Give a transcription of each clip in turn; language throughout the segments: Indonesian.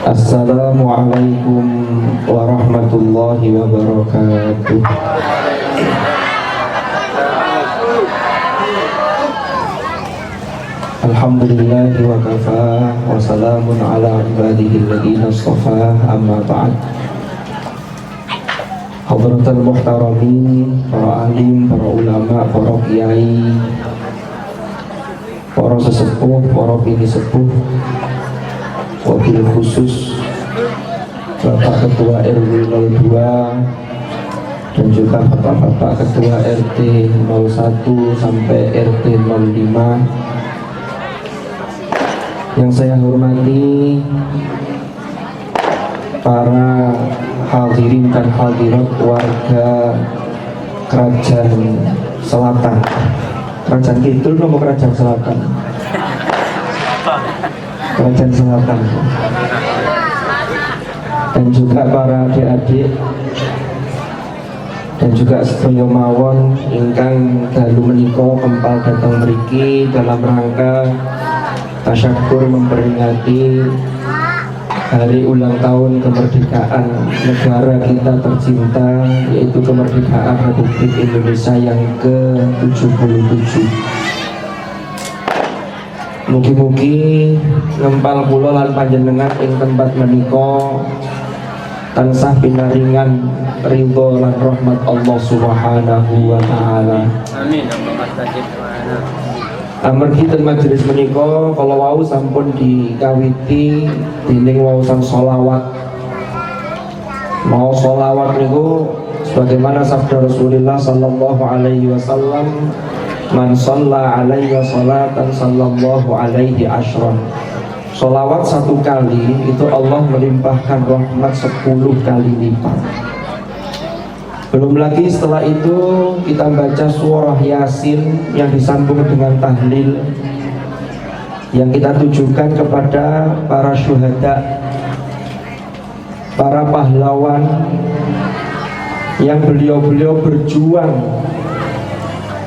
Assalamualaikum warahmatullahi wabarakatuh. Alhamdulillahi wa kafa wa salamun ala ibadihi alladhina istafa, amma ba'd. Hadratul muhtaramin, para alim, para ulama, para kiai, para sesepuh, para bini sepuh, wabil khusus Bapak Ketua RW 02 dan juga Bapak-Bapak Ketua RT 01 sampai RT 05 yang saya hormati, para hadirin dan hadirat warga Kerajaan Selatan, Kerajaan Kidul nomor Kerajaan Selatan, Kerajaan Selatan, dan juga para adik-adik dan juga sedaya mawon ingkang dalu menika kempal datang mriki dalam rangka tasyakur memperingati hari ulang tahun kemerdekaan negara kita tercinta, yaitu kemerdekaan Republik Indonesia yang ke-77. Mugi-mugi ngempal kula lan panjenengan ing tempat menika tansah pinaringan ridho lan rahmat Allah Subhanahu wa taala. Amin. Amargi ten majelis menika kala wau sampun dikawiti dening waosan sholawat. Mau sholawat niku sebagaimana sabda Rasulullah sallallahu alaihi wasallam, man shalla alaiya salatan sallallahu alaihi asyran. Sholawat satu kali itu Allah melimpahkan rahmat 10 kali lipat. Belum lagi setelah itu kita baca surah Yasin yang disambung dengan tahlil yang kita tujukan kepada para syuhada, para pahlawan yang beliau-beliau berjuang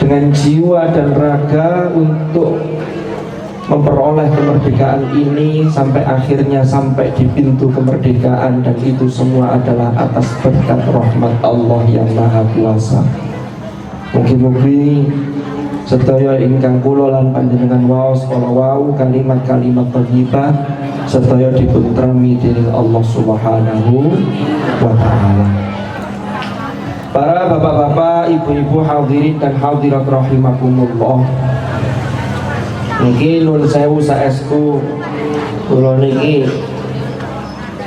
dengan jiwa dan raga untuk memperoleh kemerdekaan ini sampai akhirnya sampai di pintu kemerdekaan, dan itu semua adalah atas berkat rahmat Allah yang Maha Kuasa. Mugi-mugi sedaya ingkang kula lan panjenengan waos kala wau kalimat-kalimat thayyibah sedaya dipuntrami dening Allah Subhanahu wa taala. Para bapak-bapak, ibu-ibu, hadirin dan hadirat rahimakumullah. Niki nun sewu saesku kula niki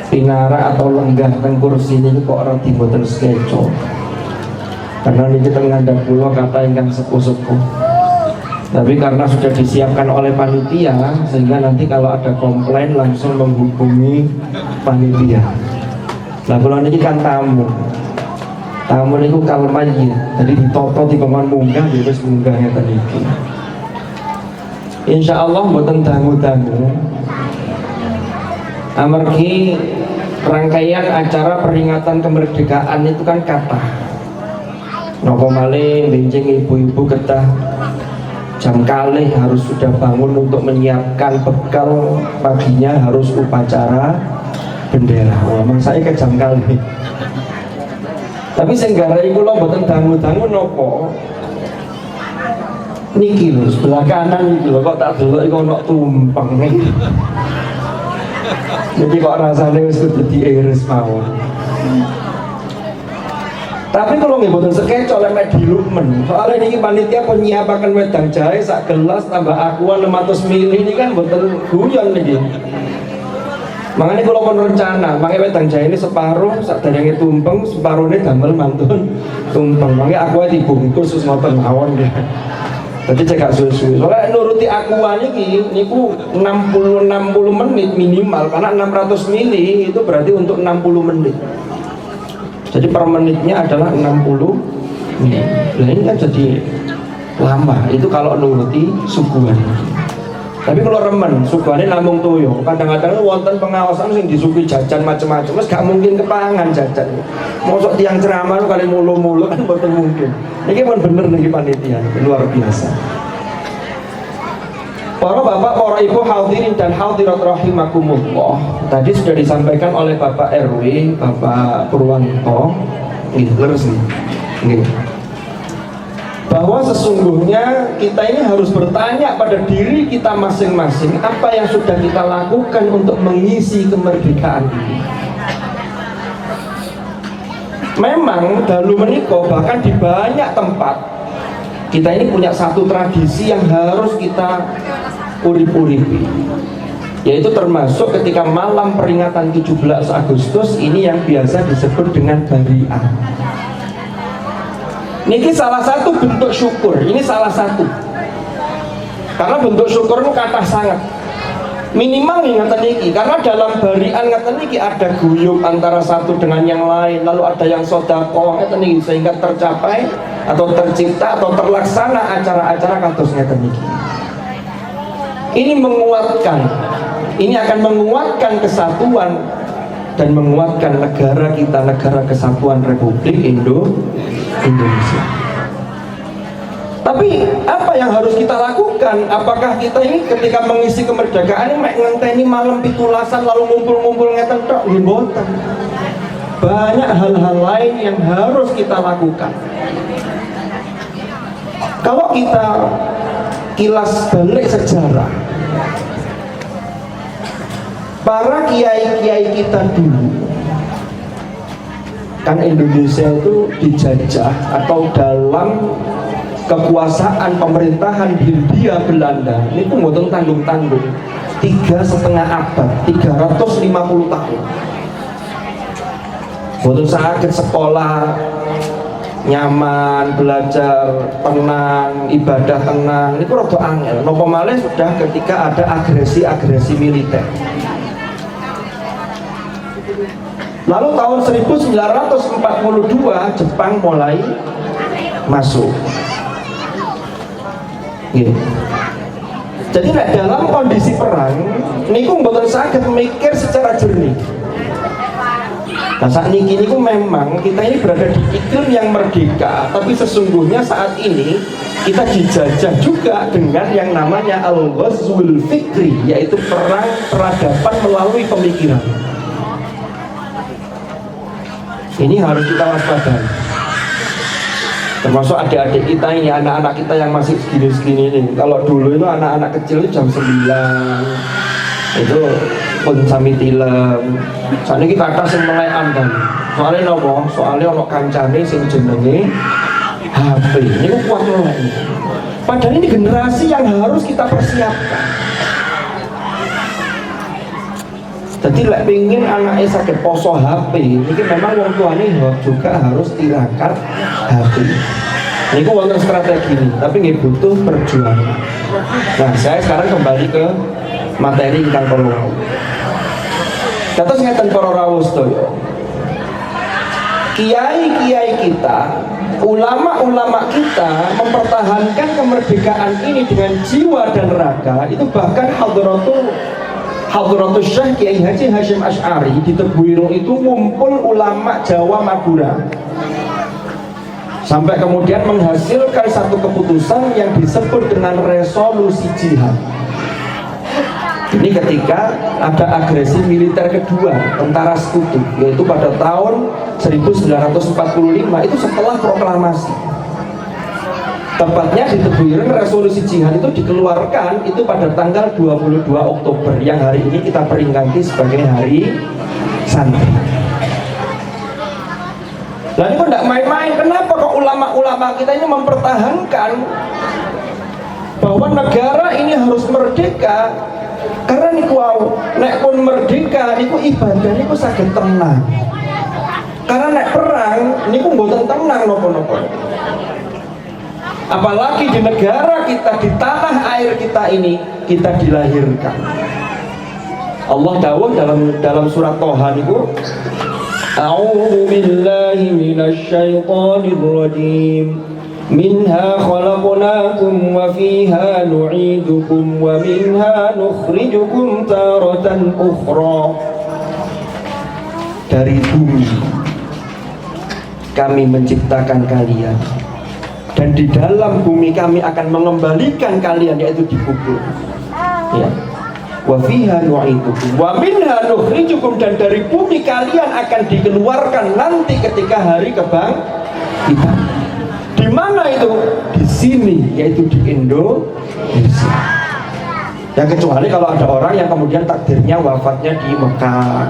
pinara atau lenggah teng kursi niki kok ora diboten skeco. Karena niki teng ngandhap kula kata ingkang sepuh-sepuh. Tapi karena sudah disiapkan oleh panitia sehingga nanti kalau ada komplain langsung menghubungi panitia. Lah kula niki kan tamu. Tamu niku kalmayi. Jadi ditoto dikongkon munggah wis munggah ngeten iki. Insya Allah mboten dangu-dangu. Amargi rangkaian acara peringatan kemerdekaan itu kan kata nopo malih benjing ibu-ibu ketah jam kalih harus sudah bangun untuk menyiapkan bekal paginya, harus upacara bendera. Wah, saya ke jam kalih. Tapi sing garai kula mboten dangu-dangu nopo niki lho, sebelah kanan iki lho kok tak delok iku ono tumpeng. Jadi kok rasane wis kudu diiris mawon. Tapi kalau nggih mboten sekeco lek dilukmen. Soale niki panitia penyiapaken wedang jahe sak gelas tambah aqua 600 ml ini kan mboten guyon niki. Makanya kalau pun rencana, makanya wedang jahe ini separuh saderenge tumpeng, separuhnya damel mantun tumpeng. Makanya aqua dibungkus terus ngoten mawon nggih. Jadi cekak susu. Soalnya nuruti aqua niki niku 60 menit minimal, karena 600 ml itu berarti untuk 60 menit. Jadi per menitnya adalah 60 menit. Nah ini kan jadi lama. Itu kalau nuruti suguhan. Tapi kalau remen, suguhannya namung toyo. Kadang-kadang wonten pengawasan sing disuguhi jajan macam-macam, mas gak mungkin kepangan jajan. Mosok tiang ceramah kali mulu-mulu kan betul mungkin. Ini kan bener nih panitia, luar biasa. Para bapak, para ibu hadirin dan hadirat rahimakumullah. Tadi sudah disampaikan oleh Bapak RW, Bapak Purwanto, leres nih, bahwa sesungguhnya kita ini harus bertanya pada diri kita masing-masing, apa yang sudah kita lakukan untuk mengisi kemerdekaan ini. Memang dalu menikah, bahkan di banyak tempat kita ini punya satu tradisi yang harus kita urip-uripi, yaitu termasuk ketika malam peringatan 17 Agustus ini yang biasa disebut dengan bariah. Niki salah satu bentuk syukur, ini salah satu, karena bentuk syukur itu kata sangat minimal ingatan niki, karena dalam barian ngatan niki ada guyub antara satu dengan yang lain, lalu ada yang sodako ngatan niki, sehingga tercapai atau tercipta atau terlaksana acara-acara kados ngatan niki. Ini menguatkan, ini akan menguatkan kesatuan dan menguatkan negara kita, negara kesatuan Republik Indonesia. Tapi apa yang harus kita lakukan? Apakah kita ini ketika mengisi kemerdekaan ini ngenteni malam pitulasan lalu ngumpul-ngumpul ngeten tok? Nggih mboten. Banyak hal-hal lain yang harus kita lakukan. Kalau kita kilas balik sejarah, para kiai-kiai kita dulu, kan Indonesia itu dijajah atau dalam kekuasaan pemerintahan Hindia Belanda ini pun mboten tanggung-tanggung 3,5 abad, 350 tahun. Mboten saged sekolah nyaman, belajar tenang, ibadah tenang, ini rada angel. Napa malih sudah ketika ada agresi-agresi militer. Lalu tahun 1942 Jepang mulai masuk. Jadi dalam kondisi perang niku mboten saged mikir secara jernih. Nah saat niki niku memang kita ini berada di iklim yang merdeka, tapi sesungguhnya saat ini kita dijajah juga dengan yang namanya al-ghazwul fikri, yaitu perang peradaban melalui pemikiran. Ini harus kita waspadai. Termasuk adik-adik kita ini, anak-anak kita yang masih segini-segini ini. Kalau dulu itu anak-anak kecil itu jam 9 itu pun sami tilem. Saat ini kata sing melekan kan. Soalnya nopo? Soalnya ono kancane sing jenenge HP. Ini kok kuat melek. Padahal ini generasi yang harus kita persiapkan. Jadi lek pingin anaknya sakit poso HP, ini memang wong tuane juga harus tirakat HP. Ini wonten strategi ini, tapi nggak butuh perjuangan. Nah, saya sekarang kembali ke materi ingkang kula wau. Kados ngeten para rawuh sedaya. Kiai-kiai kita, ulama-ulama kita mempertahankan kemerdekaan ini dengan jiwa dan raga, itu bahkan Hadratus Syekh Kiai Haji Hasyim Asy'ari di Tebuireng itu ngumpul ulama Jawa Madura, sampai kemudian menghasilkan satu keputusan yang disebut dengan resolusi jihad. Ini ketika ada agresi militer kedua tentara sekutu, yaitu pada tahun 1945, itu setelah proklamasi. Tepatnya di Tebuireng resolusi jihad itu dikeluarkan itu pada tanggal 22 Oktober yang hari ini kita peringati sebagai hari santri. Lalu kok tidak main-main, kenapa kok ulama-ulama kita ini mempertahankan bahwa negara ini harus merdeka? Karena niku nek pun merdeka niku ibadah niku saged tenang. Karena nek perang niku mboten tenang napa-napa. Apalagi di negara kita, di tanah air kita ini kita dilahirkan. Allah dawuh dalam surat Toha niku, A'udzu billahi minasy syaithanir rajim. Minha khalaqnakum wa fiha nu'idukum wa minha nukhrijukum taratan ukhra. Dari bumi kami menciptakan kalian, dan di dalam bumi kami akan mengembalikan kalian, yaitu dikubur. Ya. Wa fiha nu'idukum wa minha nukhrijukum, dan dari bumi kalian akan dikeluarkan nanti ketika hari kebangkitan. Di mana itu? Di sini, yaitu di Indonesia. Ya kecuali kalau ada orang yang kemudian takdirnya wafatnya di Mekah.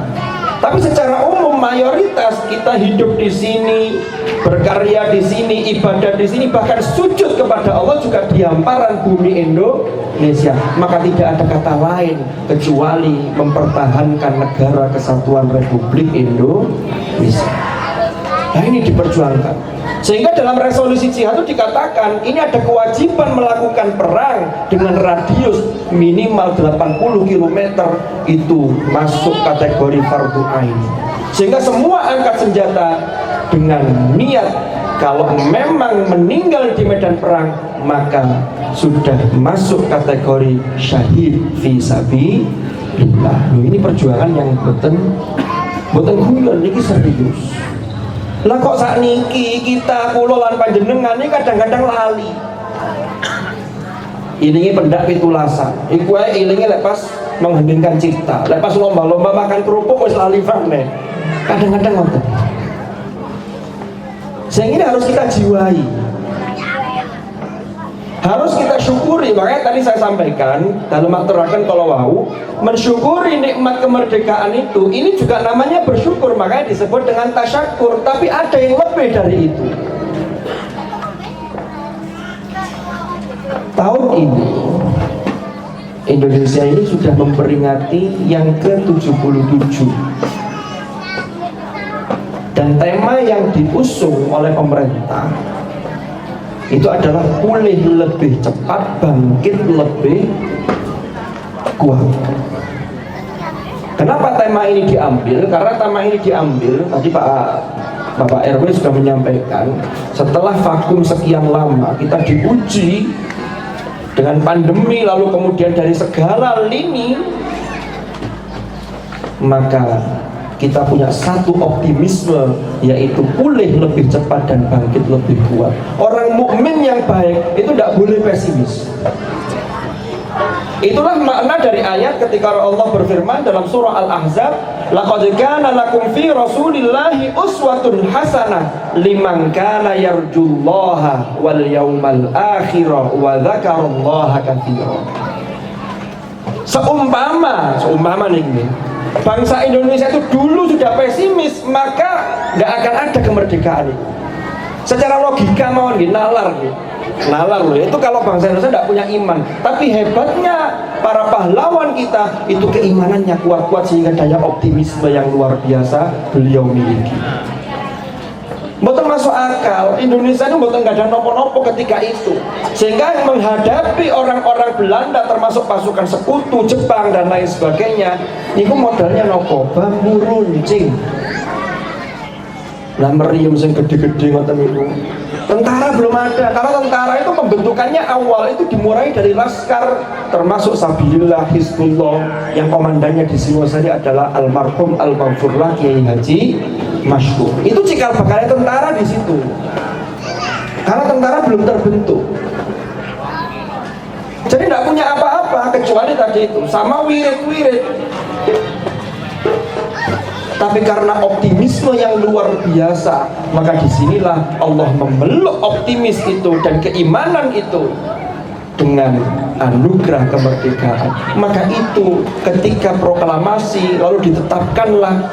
Tapi secara umum mayoritas kita hidup di sini, berkarya di sini, ibadah di sini, bahkan sujud kepada Allah juga di hamparan bumi Indonesia. Maka tidak ada kata lain kecuali mempertahankan negara kesatuan Republik Indonesia. Nah ini diperjuangkan. Sehingga dalam resolusi jihad itu dikatakan ini ada kewajiban melakukan perang dengan radius minimal 80 km, itu masuk kategori fardhu ain. Sehingga semua angkat senjata dengan niat kalau memang meninggal di medan perang maka sudah masuk kategori syahid fi sabilillah. Ini perjuangan yang boten guyon, ini serius. Lah kok sakniki kita kula lan panjenengan ini kadang-kadang lali. Ilingi pendak pitulasan. Iku ae ilingi lek pas mengheningkan cipta. Lek pas lomba-lomba makan kerupuk wis lali maneh. Kadang-kadang ngoten. Sehingga ini harus kita jiwai. Harus kita syukuri. Makanya tadi saya sampaikan dalam materakan kalau wau mensyukuri nikmat kemerdekaan itu, ini juga namanya bersyukur, makanya disebut dengan tasyakur. Tapi ada yang lebih dari itu. Tahun ini Indonesia ini sudah memperingati yang ke-77, dan tema yang diusung oleh pemerintah itu adalah pulih lebih cepat, bangkit lebih kuat. Kenapa tema ini diambil? Karena tema ini diambil, tadi Bapak RW sudah menyampaikan, setelah vakum sekian lama kita diuji dengan pandemi, lalu kemudian dari segala lini, maka kita punya satu optimisme, yaitu pulih lebih cepat dan bangkit lebih kuat. Orang mukmin yang baik itu tidak boleh pesimis. Itulah makna dari ayat ketika Allah berfirman dalam surah Al-Ahzab, laqad kana lakum fi rasulillahi uswatun hasanah liman kana yarjullaha wal yawmal akhir wa dzakarallaha katsiran. Seumpama nih, bangsa Indonesia itu dulu sudah pesimis, maka nggak akan ada kemerdekaan itu. Secara logika mau nalar loh. Itu kalau bangsa Indonesia tidak punya iman. Tapi hebatnya para pahlawan kita itu keimanannya kuat-kuat sehingga daya optimisme yang luar biasa beliau miliki. Mboten masuk akal, Indonesia itu mboten nggak ada nopo-nopo ketika itu, sehingga menghadapi orang-orang Belanda termasuk pasukan sekutu Jepang dan lain sebagainya, itu modalnya nopo, bambu runcing. Lah meriam sing gede-gede ngoten niku. Tentara belum ada, karena tentara itu pembentukannya awal itu dimulai dari laskar, termasuk Sabilillah, Hizbullah, yang komandannya di Singosari adalah almarhum Al-Maghfurlah Kiai Haji Masyhur. Itu cikal bakalnya tentara di situ, karena tentara belum terbentuk. Jadi tidak punya apa-apa kecuali tadi itu sama wirid-wirid. Tapi karena optimisme yang luar biasa, maka disinilah Allah memeluk optimis itu dan keimanan itu dengan anugerah kemerdekaan. Maka itu ketika proklamasi lalu ditetapkanlah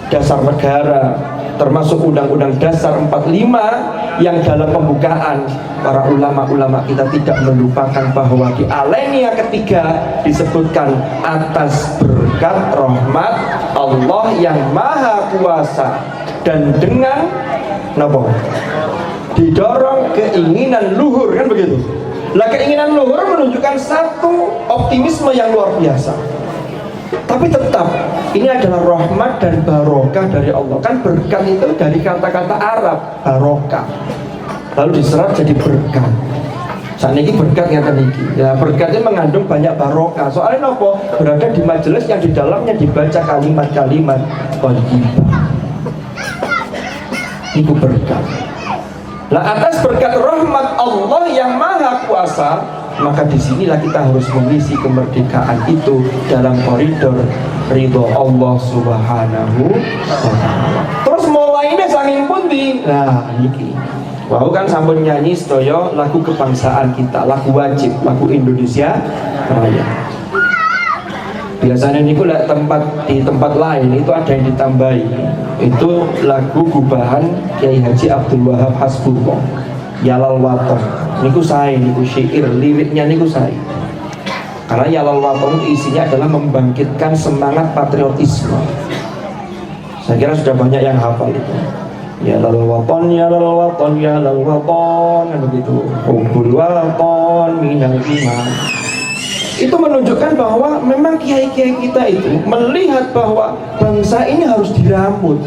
dasar negara, termasuk Undang-Undang Dasar 45, yang dalam pembukaan para ulama-ulama kita tidak melupakan bahwa di alinea ketiga disebutkan atas berkat rahmat Allah yang maha kuasa dan dengan didorong keinginan luhur, kan begitu. Lah keinginan luhur menunjukkan satu optimisme yang luar biasa. Tapi tetap ini adalah rahmat dan barokah dari Allah. Kan berkat itu dari kata-kata Arab barokah, lalu diserap jadi berkat. Saat ini berkat yang niki. Ya berkat itu mengandung banyak barokah. Soalnya nopo berada di majelis yang di dalamnya dibaca kalimat-kalimat thayyibah. Itu berkat. Nah atas berkat rahmat Allah yang maha kuasa, maka disinilah kita harus mengisi kemerdekaan itu dalam koridor ridho Allah Subhanahu wa ta'ala. Terus mulainya saking pundi? Nah niki wau kan sampun nyanyi sedaya lagu kebangsaan kita, lagu wajib, lagu Indonesia Raya. Biasanya niku lek di tempat lain itu ada yang ditambahi. Itu lagu gubahan Kiai Haji Abdul Wahab Hasbullah, Yalal Waton. Niku saya, niku syair, liriknya niku saya. Karena Yalal Waton isinya adalah membangkitkan semangat patriotisme. Saya kira sudah banyak yang hafal itu. Yalal Waton, Yalal Waton, Yalal Waton, kan begitu. Hubul Waton minal iman. Itu menunjukkan bahwa memang kiai-kiai kita itu melihat bahwa bangsa ini harus dirambut.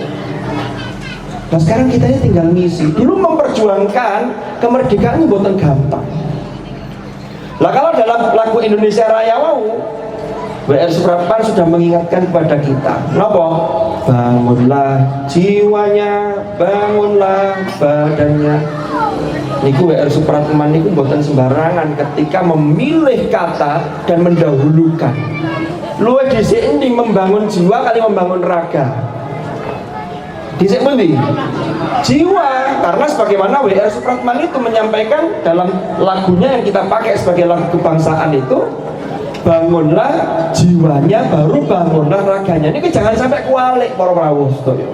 Nah sekarang kita ini tinggal ngisi. Dulu memperjuangkan kemerdekaan ini buatan gampang. Lah kalau dalam lagu Indonesia Raya mau WR Supratman sudah mengingatkan kepada kita, napa? Bangunlah jiwanya, bangunlah badannya. Niku WR Supratman niku mboten sembarangan ketika memilih kata dan mendahulukan. Luwih dhisik endi membangun jiwa kali membangun raga. Dhisik pundi? Jiwa, karena sebagaimana WR Supratman itu menyampaikan dalam lagunya yang kita pakai sebagai lagu kebangsaan itu, bangunlah jiwanya baru bangunlah raganya. Ini jangan sampai kualik para rawuh sedaya.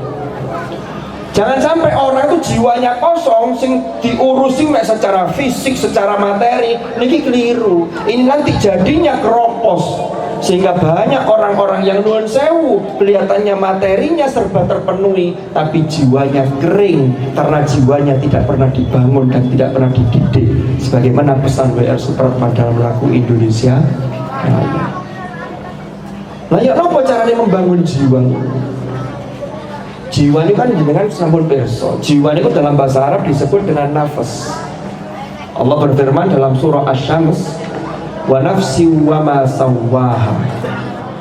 Jangan sampai orang itu jiwanya kosong, sing diurusi secara fisik, secara materi, niki keliru. Ini nanti jadinya keropos, sehingga banyak orang-orang yang nuwun sewu, kelihatannya materinya serba terpenuhi, tapi jiwanya kering karena jiwanya tidak pernah dibangun dan tidak pernah dididik. Sebagaimana pesan WR Supratman dalam lagu Indonesia Raya. Nah, ya apa caranya membangun jiwa? Jiwa ini kan dengan sampun perso. Jiwa ini dalam bahasa Arab disebut dengan nafas. Allah berfirman dalam surah Asy-Syams, wa nafsi wa ma sawwaha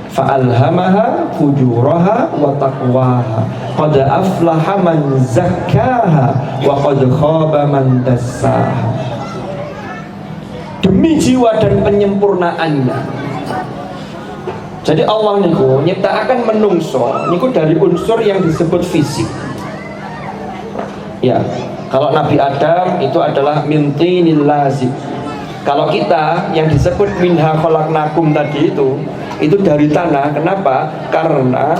fa'alhamaha fujuraha wa taqwaha qad aflaha man zakkaha wa qad khaba man dassaha. Demi jiwa dan penyempurnaannya. Jadi Allah niku nyiptakan menungso niku dari unsur yang disebut fisik. Ya, kalau Nabi Adam itu adalah min tinil lazib. Kalau kita yang disebut minha khalaqnakum tadi itu dari tanah. Kenapa? Karena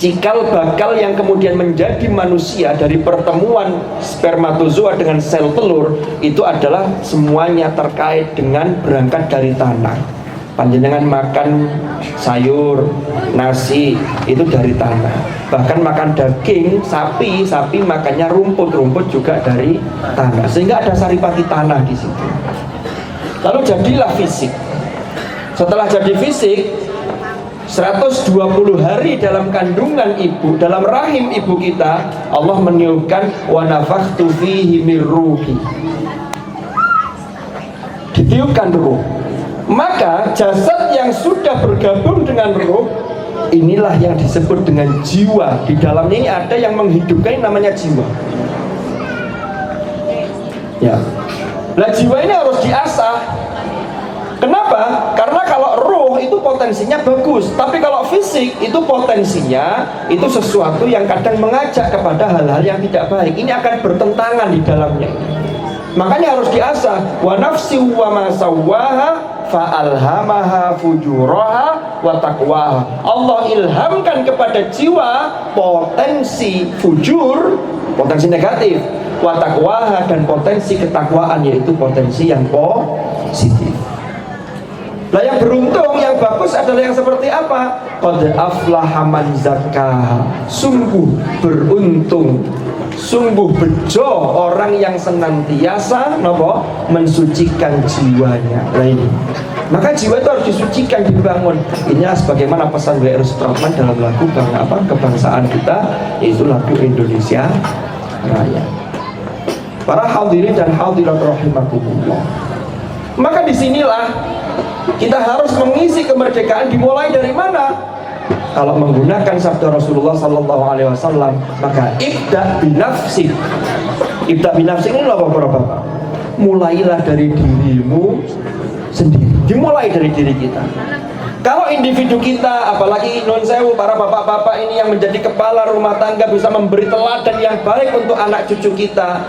cikal bakal yang kemudian menjadi manusia dari pertemuan spermatozoa dengan sel telur itu adalah semuanya terkait dengan berangkat dari tanah. Panjenengan makan sayur, nasi itu dari tanah. Bahkan makan daging sapi makannya rumput juga dari tanah. Sehingga ada saripati tanah di situ. Lalu jadilah fisik. Setelah jadi fisik, 120 hari dalam kandungan ibu, dalam rahim ibu kita, Allah meniupkan wa nafakhtu fihi mir ruhi. Ditiupkan ruh. Maka jasad yang sudah bergabung dengan ruh, inilah yang disebut dengan jiwa. Di dalamnya ini ada yang menghidupkan, namanya jiwa. Ya. Nah jiwa ini harus diasah. Kenapa? Karena kalau ruh itu potensinya bagus, tapi kalau fisik itu potensinya itu sesuatu yang kadang mengajak kepada hal-hal yang tidak baik. Ini akan bertentangan di dalamnya. Makanya harus diasah. Wa nafsi wa ma sawwaha fa'alhamaha fujuraha wa taqwaha. Allah ilhamkan kepada jiwa potensi fujur, potensi negatif, wa taqwaha, dan potensi ketakwaan, yaitu potensi yang positif. Nah yang beruntung, yang bagus adalah yang seperti apa? Qad aflaha man zakkaha. Sungguh beruntung, sungguh bejo orang yang senantiasa mensucikan jiwanya. Nah ini, maka jiwa itu harus disucikan, dibangun. Inilah sebagaimana pesan WR Supratman dalam lagu kebangsaan kita, yaitu lagu Indonesia Raya. Para hadirin dan hadirat rahimakumullah. Maka disinilah kita harus mengisi kemerdekaan. Dimulai dari mana? Kalau menggunakan sabda Rasulullah Sallallahu Alaihi Wasallam, maka ibda binafsik. Ibda binafsik ini apa bapak? mulailah dari dirimu sendiri. Dimulai dari diri kita. Kalau individu kita, apalagi non sewu, para bapak-bapak ini yang menjadi kepala rumah tangga bisa memberi teladan yang baik untuk anak cucu kita,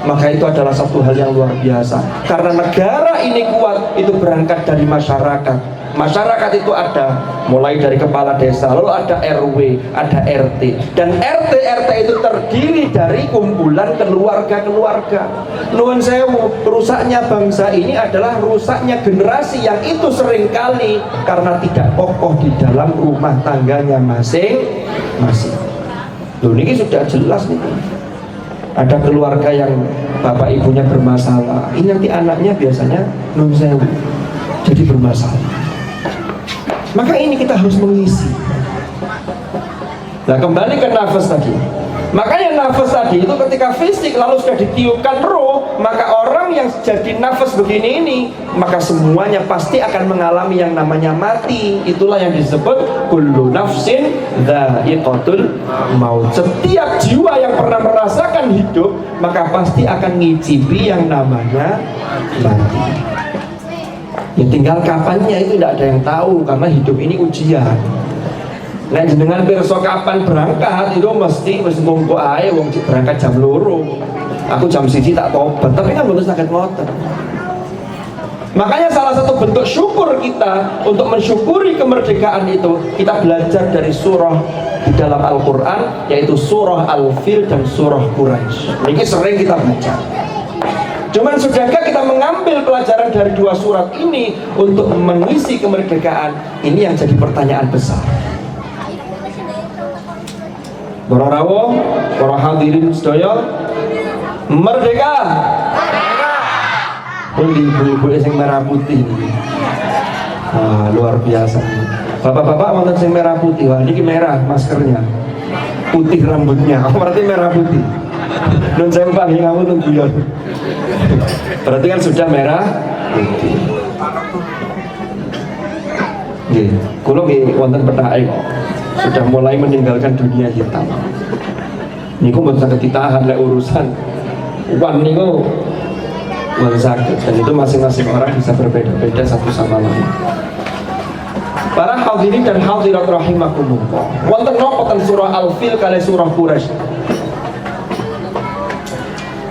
maka itu adalah satu hal yang luar biasa. Karena negara ini kuat, itu berangkat dari masyarakat. Masyarakat itu ada mulai dari kepala desa, lalu ada RW, ada RT, dan RT itu terdiri dari kumpulan keluarga-keluarga. Nuwun sewu, rusaknya bangsa ini adalah rusaknya generasi yang itu seringkali karena tidak kokoh di dalam rumah tangganya masing-masing. Loh, ini sudah jelas nih. Ada keluarga yang bapak ibunya bermasalah, ini nanti anaknya biasanya nuwun sewu jadi bermasalah. Maka ini kita harus mengisi. Nah, kembali ke nafas tadi. Makanya nafas tadi itu ketika fisik lalu sudah ditiupkan roh, maka orang yang jadi nafas begini ini, maka semuanya pasti akan mengalami yang namanya mati. Itulah yang disebut kullu nafsin dha'iqatul maut. Setiap jiwa yang pernah merasakan hidup, maka pasti akan ngicipi yang namanya mati. Ya tinggal kapannya itu tidak ada yang tahu, karena hidup ini ujian. Nah, dengan pirsa kapan berangkat itu mesti monggo ae wong berangkat jam 2. Aku jam 1 tak tobat, tapi kan belum sakit ngoten. Makanya salah satu bentuk syukur kita untuk mensyukuri kemerdekaan itu, kita belajar dari surah di dalam Al-Qur'an, yaitu surah Al-Fil dan surah Quraisy. Ini sering kita baca. Cuman sudahkah kita mengambil pelajaran dari dua surat ini untuk mengisi kemerdekaan? Ini yang jadi pertanyaan besar. Para rawuh, para hadirin sedaya, merdeka. Pundi ibu-ibu sing merah putih. Luar biasa. Bapak-bapak wonten sing merah putih. Wah, niki merah maskernya. Putih rambutnya. Berarti merah putih. Nun saya panggil kamu nun guyon. Berarti kan sudah merah putih. Nggih, kula nggih wonten petake kok. Sudah mulai meninggalkan dunia hitam. Niku mboten saged ditahan lek urusan uang niku mboten saged, dan itu masing-masing orang bisa berbeda-beda satu sama lain. Para hadirin dan hadirat rahimakumullah. Wonten napa ten surah Al-Fil kali surah Quraisy?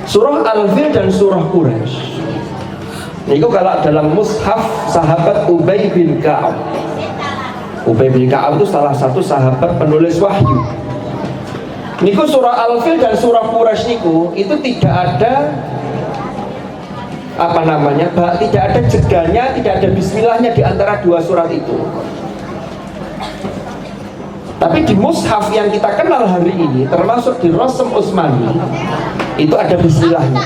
Surah Al-Fil dan surah Quraisy niku kalau dalam mushaf sahabat Ubay bin Ka'ab. Ubay bin Ka'ab itu salah satu sahabat penulis wahyu. Niku surah Al-Fil dan surah Quraisy niku itu tidak ada apa namanya, tidak ada jedanya, tidak ada bismillahnya di antara dua surat itu. Tapi di mushaf yang kita kenal hari ini, termasuk di Rasm Utsmani, itu ada bismillahnya.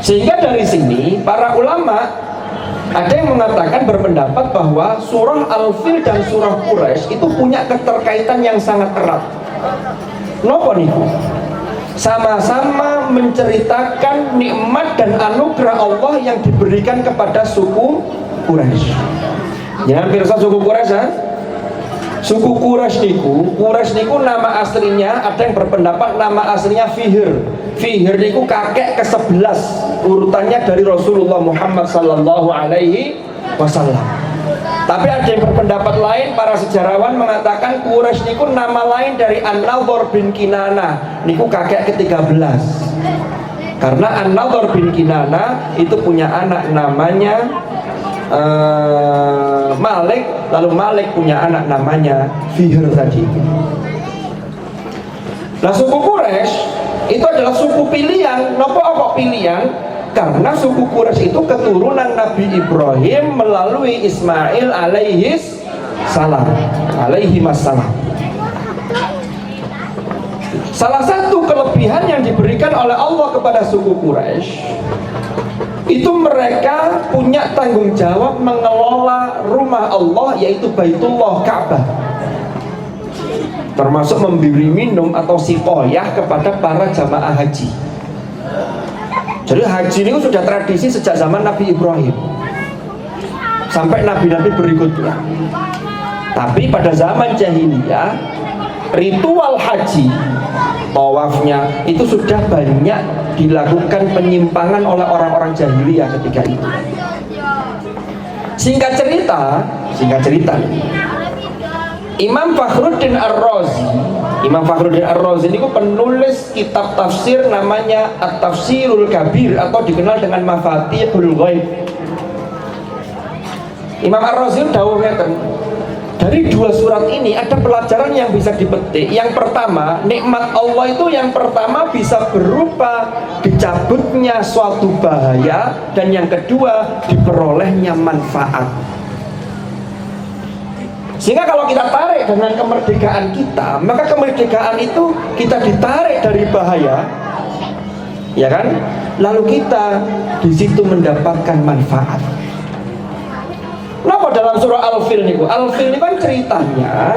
Sehingga dari sini para ulama ada yang mengatakan, berpendapat bahwa surah Al-Fil dan surah Quraisy itu punya keterkaitan yang sangat erat. Napa niku? Sama-sama menceritakan nikmat dan anugerah Allah yang diberikan kepada suku Quraisy. Jangan pirsa suku Quraisy, ha? Suku Quraisy niku nama aslinya, ada yang berpendapat nama aslinya Fihr. Fihr niku kakek ke-11 urutannya dari Rasulullah Muhammad sallallahu alaihi wasallam. Tapi ada yang berpendapat lain, para sejarawan mengatakan Quraisy niku nama lain dari An-Nadhr bin Kinanah, niku kakek ke-13. Karena An-Nadhr bin Kinanah itu punya anak namanya Malik, lalu Malik punya anak namanya Fihr tadi. Nah, suku Quraisy itu adalah suku pilihan. Napa pilihan? Karena suku Quraisy itu keturunan Nabi Ibrahim melalui Ismail alaihi salam. Salah satu kelebihan yang diberikan oleh Allah kepada suku Quraisy itu mereka punya tanggung jawab mengelola rumah Allah, yaitu Baitullah Ka'bah, termasuk memberi minum atau siqoyah kepada para jamaah haji. Jadi haji ini sudah tradisi sejak zaman Nabi Ibrahim sampai nabi-nabi berikutnya. Tapi pada zaman jahiliyah, ritual haji tawafnya, itu sudah banyak dilakukan penyimpangan oleh orang-orang jahiliyah ketika itu. Singkat cerita Imam Fakhruddin Ar-Razi ini penulis kitab tafsir namanya At-Tafsirul Kabir atau dikenal dengan Mafatihul Ghaib. Imam Ar-Razi dawuh ngeten, dari dua surat ini ada pelajaran yang bisa dipetik. Yang pertama, nikmat Allah itu yang pertama bisa berupa dicabutnya suatu bahaya, dan yang kedua diperolehnya manfaat. Sehingga kalau kita tarik dengan kemerdekaan kita, maka kemerdekaan itu kita ditarik dari bahaya, ya kan? Lalu kita di situ mendapatkan manfaat. Kenapa dalam surah Al-Fil niku? Al-Fil ini kan ceritanya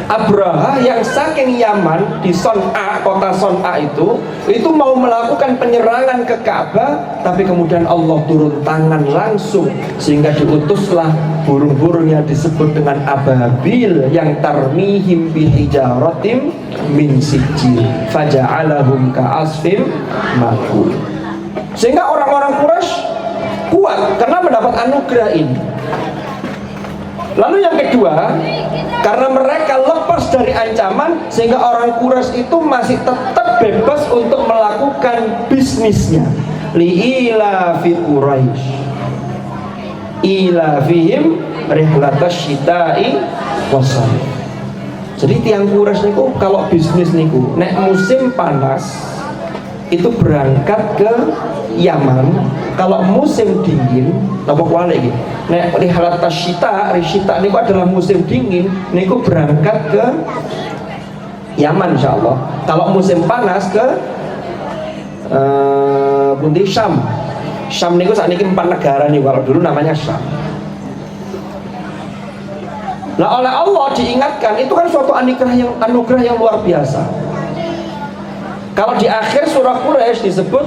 Abraha yang saking Yaman di Son'a, kota Son'a itu mau melakukan penyerangan ke Ka'bah, tapi kemudian Allah turun tangan langsung sehingga diutuslah burung-burung yang disebut dengan ababil yang tarmihim bihijaratim min sijil faja'alahum ka'asfim ma'kul. Sehingga orang-orang Quraisy kuat karena mendapat anugerah ini. Lalu yang kedua, karena mereka lepas dari ancaman, sehingga orang Quraisy itu masih tetap bebas untuk melakukan bisnisnya. Li'ila fi Quraisy ila fihim rihlatas syita'i wasal. Jadi tiang Quraisy niku kalau bisnis niku nek musim panas itu berangkat ke Yaman, kalau musim dingin apa kuali iki nek rihlatas syita niku adalah musim dingin niku berangkat ke Yaman insyaallah. Kalau musim panas ke pundi Syam niku sakniki 4 negara nih, kalau dulu namanya Syam. Nah, oleh Allah diingatkan, itu kan suatu anugerah yang luar biasa. Kalau di akhir surah Quraisy disebut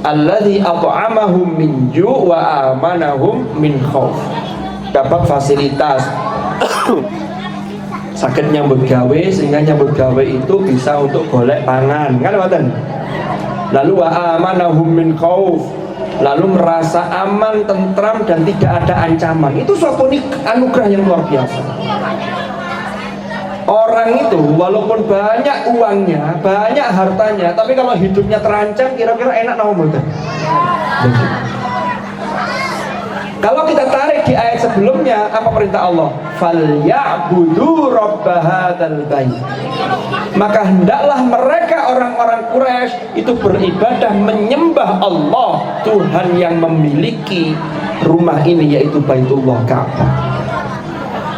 alladzi at'amahum min ju' wa amanahum min khauf. Dapat fasilitas sakit nyambut gawe, sehingga nyambut gawe itu bisa untuk golek pangan, kan ngoten. Lalu wa amanahum min khauf, lalu merasa aman, tentram dan tidak ada ancaman. Itu suatu anugerah yang luar biasa. Orang itu walaupun banyak uangnya, banyak hartanya, tapi kalau hidupnya terancam, kira-kira enak nama mboten? Kalau kita tarik di ayat sebelumnya, apa perintah Allah? Falyabudu rabb hadzal bait. Maka hendaklah mereka orang-orang Quraisy itu beribadah menyembah Allah, Tuhan yang memiliki rumah ini, yaitu Baitullah Ka'bah.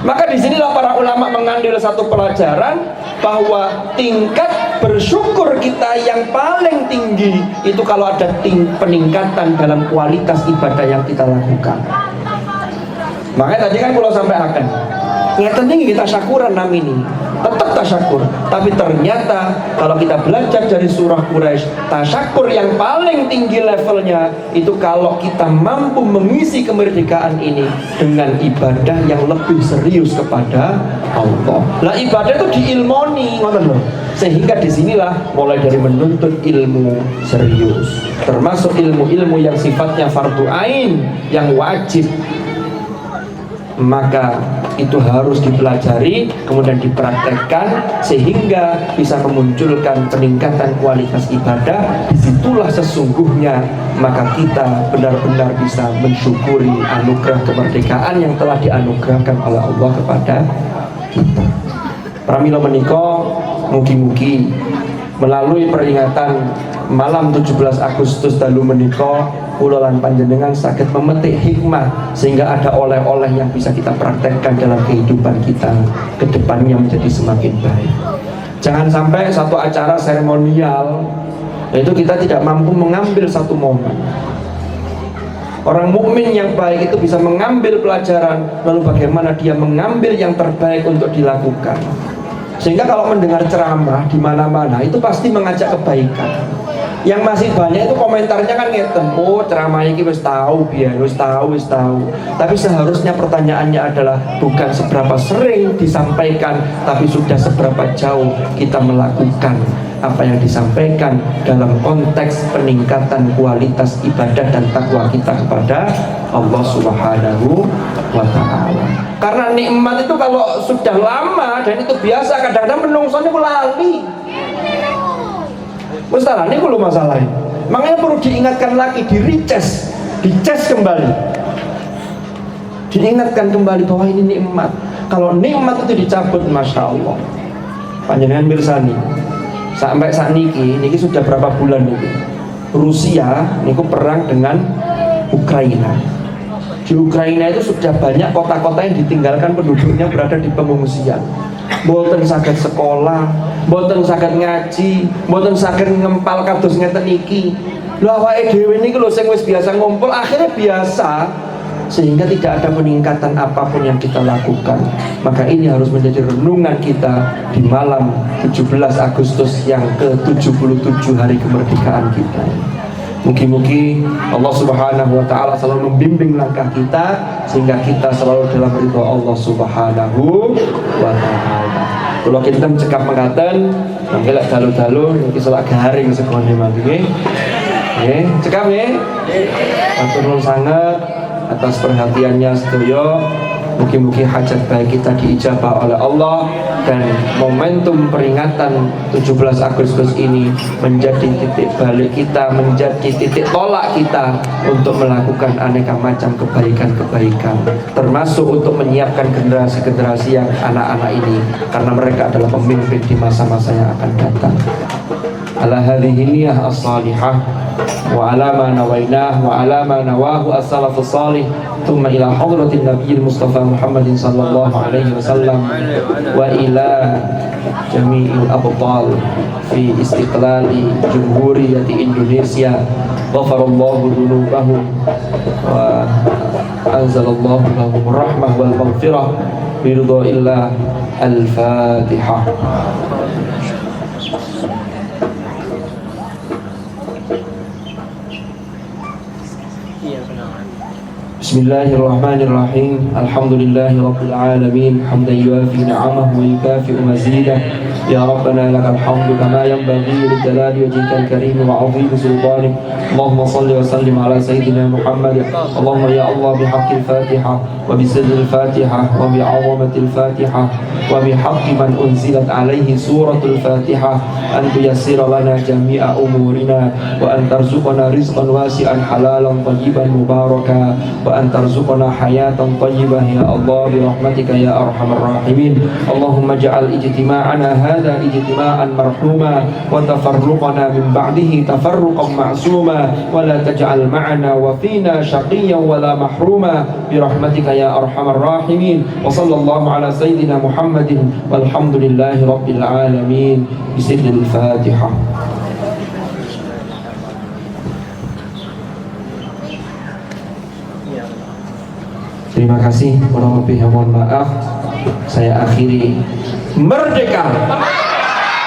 Maka disinilah para ulama mengambil satu pelajaran bahwa tingkat bersyukur kita yang paling tinggi itu kalau ada peningkatan dalam kualitas ibadah yang kita lakukan. Makanya tadi kan kalau sampai akan ngeten tinggi kita syakuran namini, tetap tasyakur. Tapi ternyata kalau kita belajar dari surah Quraisy, tasyakur yang paling tinggi levelnya itu kalau kita mampu mengisi kemerdekaan ini dengan ibadah yang lebih serius kepada Allah. Lah ibadah itu diilmoni, ngoten loh. Sehingga disinilah mulai dari menuntut ilmu serius, termasuk ilmu-ilmu yang sifatnya fardu ain, yang wajib, maka itu harus dipelajari kemudian dipraktekkan sehingga bisa memunculkan peningkatan kualitas ibadah. Disitulah sesungguhnya maka kita benar-benar bisa mensyukuri anugerah kemerdekaan yang telah dianugerahkan oleh Allah kepada kita. Pramila menika mugi-mugi melalui peringatan malam 17 Agustus dalu menika kula lan panjenengan saged memetik hikmah sehingga ada oleh-oleh yang bisa kita praktekkan dalam kehidupan kita ke depannya menjadi semakin baik. Jangan sampai satu acara seremonial itu kita tidak mampu mengambil satu momen. Orang mukmin yang baik itu bisa mengambil pelajaran, lalu bagaimana dia mengambil yang terbaik untuk dilakukan. Sehingga kalau mendengar ceramah di mana-mana itu pasti mengajak kebaikan. Yang masih banyak itu komentarnya kan ngeten, oh ceramah ini wis tahu biar wis tahu. Tapi seharusnya pertanyaannya adalah bukan seberapa sering disampaikan, tapi sudah seberapa jauh kita melakukan apa yang disampaikan dalam konteks peningkatan kualitas ibadah dan takwa kita kepada Allah Subhanahu wa ta'ala. Karena nikmat itu kalau sudah lama dan itu biasa, kadang-kadang menungsone ku lali. Mustahil ini kalau masalahnya. Makanya perlu diingatkan lagi, dicas kembali. Diingatkan kembali bahwa ini nikmat. Kalau nikmat itu dicabut, masya Allah. Panjenengan mirsani. Sampai saat niki sudah berapa bulan ini? Rusia niku perang dengan Ukraina. Di Ukraina itu sudah banyak kota-kota yang ditinggalkan penduduknya berada di pengungsian. Mboten saged sekolah, mboten saged ngaji, mboten saged ngempal kados ngeten iki. Lho awake dhewe niki lho sing wis biasa ngumpul akhirnya biasa, sehingga tidak ada peningkatan apapun yang kita lakukan. Maka ini harus menjadi renungan kita di malam 17 Agustus yang ke-77 hari kemerdekaan kita. Mugi-mugi Allah Subhanahu wa ta'ala selalu membimbing langkah kita sehingga kita selalu dalam ridha Allah Subhanahu wa ta'ala. Kalau kita cekap mengatakan nggak dalu-dalu iki selak garing sekone mangke. Nggih, cekap nggih. Matur nuwun sanget atas perhatiannya sedaya. Mugi-mugi hajat baik kita diijabah oleh Allah, dan momentum peringatan 17 Agustus ini menjadi titik balik kita, menjadi titik tolak kita untuk melakukan aneka macam kebaikan-kebaikan, termasuk untuk menyiapkan generasi-generasi yang anak-anak ini, karena mereka adalah pemimpin di masa-masa yang akan datang. Ala hadhihi niyyah as-salihah wa ala ma nawainah wa ala ma nawahu as-salafus salih thumma ila hadratin nabiyil mustafa Muhammadin sallallahu alaihi wasallam wa ila jami'il abtal fi istiqlali jumhuriyati Indonesia ghafarallahu dzunubahum wa anzalallahu lahum rahmah wal maghfirah bi ridha al-Fatihah. Bismillahirrahmanirrahim. Alhamdulillahi rabbil alamin, hamdan yuafi ni'amahu wa yukafi'u mazidah. Ya Rabbana lakal hamdu kama yanbaghi li jalali wajhikal karim wa 'azimi sultanik. Allahumma shalli wa sallim ala sayyidina Muhammad. Allahumma ya Allah bihaqqil Fatihah wa bi sirril Fatihah wa bi 'azamatil Fatihah wa bi haqqi man unzilat alaihi suratul Fatihah an tuyassira lana jami'a umurina wa an tarzuqana rizqan wasi'an halalan tayyiban mubaraka wa an tarzuqana hayatan tayyibah ya Allah bi rahmatika ya arhamar rahimin. Allahumma ja'al ijtima'ana hadha ijtima'an marhuma wa tafarruqana min ba'dihi tafarruqan ma'suma wa la taj'al ma'ana wa fina shaqiyyan wa la mahruma bi rahmatika ya arhamar rahimin. Wa sallallahu ala sayyidina Muhammadin walhamdulillahi rabbil alamin. Bismillahirrahmanirrahim. Al-Fatihah. Terima kasih, kurang lebih mohon maaf. Saya akhiri merdeka.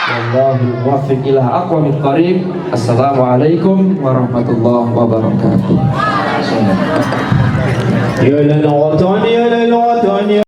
Wallahul muwaffiq ila aqwamit thariq. Assalamualaikum warahmatullahi wabarakatuh. Ya lal watani ya lal watani.